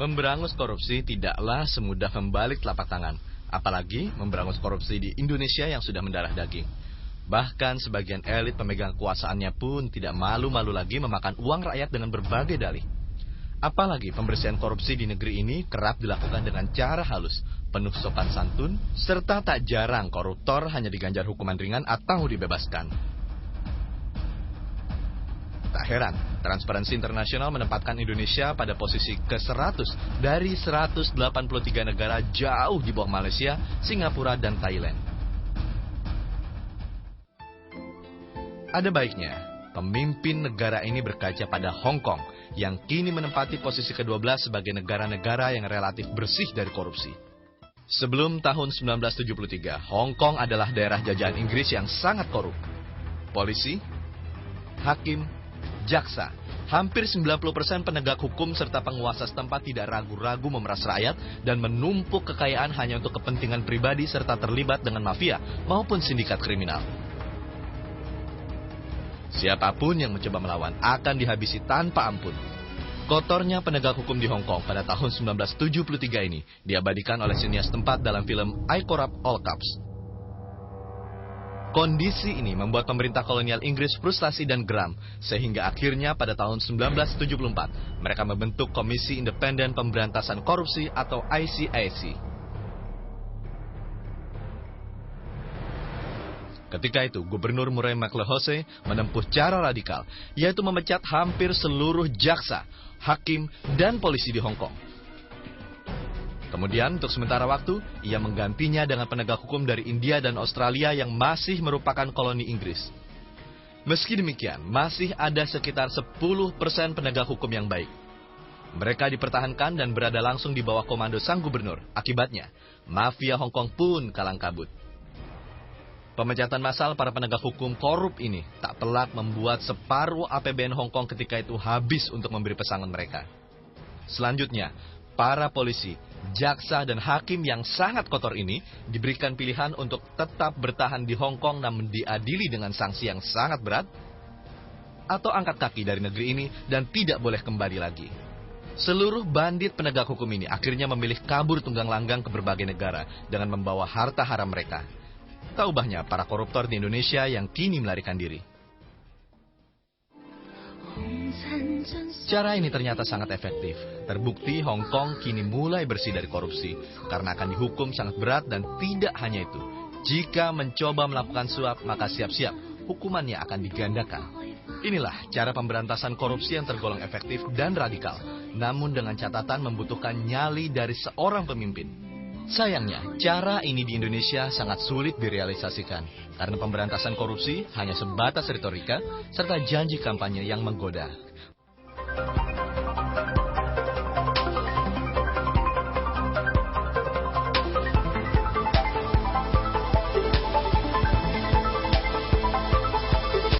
Memberangus korupsi tidaklah semudah membalik telapak tangan, apalagi memberangus korupsi di Indonesia yang sudah mendarah daging. Bahkan sebagian elit pemegang kekuasaannya pun tidak malu-malu lagi memakan uang rakyat dengan berbagai dalih. Apalagi pembersihan korupsi di negeri ini kerap dilakukan dengan cara halus, penuh sopan santun, serta tak jarang koruptor hanya diganjar hukuman ringan atau dibebaskan. Tak heran, Transparansi Internasional menempatkan Indonesia pada posisi ke-100 dari 183 negara jauh di bawah Malaysia, Singapura, dan Thailand. Ada baiknya, pemimpin negara ini berkaca pada Hong Kong, yang kini menempati posisi ke-12 sebagai negara-negara yang relatif bersih dari korupsi. Sebelum tahun 1973, Hong Kong adalah daerah jajahan Inggris yang sangat korup. Polisi, hakim, jaksa, hampir 90% penegak hukum serta penguasa setempat tidak ragu-ragu memeras rakyat dan menumpuk kekayaan hanya untuk kepentingan pribadi serta terlibat dengan mafia maupun sindikat kriminal. Siapapun yang mencoba melawan akan dihabisi tanpa ampun. Kotornya penegak hukum di Hong Kong pada tahun 1973 ini diabadikan oleh sinias tempat dalam film I Corrupt All Cops. Kondisi ini membuat pemerintah kolonial Inggris frustasi dan geram, sehingga akhirnya pada tahun 1974 mereka membentuk Komisi Independen Pemberantasan Korupsi atau ICAC. Ketika itu, Gubernur Murray McLehose menempuh cara radikal, yaitu memecat hampir seluruh jaksa, hakim, dan polisi di Hong Kong. Kemudian, untuk sementara waktu, ia menggantinya dengan penegak hukum dari India dan Australia yang masih merupakan koloni Inggris. Meski demikian, masih ada sekitar 10% penegak hukum yang baik. Mereka dipertahankan dan berada langsung di bawah komando sang gubernur. Akibatnya, mafia Hong Kong pun kalang kabut. Pemecatan massal para penegak hukum korup ini tak pelak membuat separuh APBN Hong Kong ketika itu habis untuk memberi pesangon mereka. Selanjutnya, para polisi, jaksa, dan hakim yang sangat kotor ini diberikan pilihan untuk tetap bertahan di Hong Kong namun diadili dengan sanksi yang sangat berat, atau angkat kaki dari negeri ini dan tidak boleh kembali lagi. Seluruh bandit penegak hukum ini akhirnya memilih kabur tunggang langgang ke berbagai negara dengan membawa harta haram mereka. Tak ubahnya para koruptor di Indonesia yang kini melarikan diri. Cara ini ternyata sangat efektif. Terbukti Hong Kong kini mulai bersih dari korupsi karena akan dihukum sangat berat dan tidak hanya itu. Jika mencoba melakukan suap, maka siap-siap hukumannya akan digandakan. Inilah cara pemberantasan korupsi yang tergolong efektif dan radikal, namun dengan catatan membutuhkan nyali dari seorang pemimpin. Sayangnya, cara ini di Indonesia sangat sulit direalisasikan karena pemberantasan korupsi hanya sebatas retorika serta janji kampanye yang menggoda.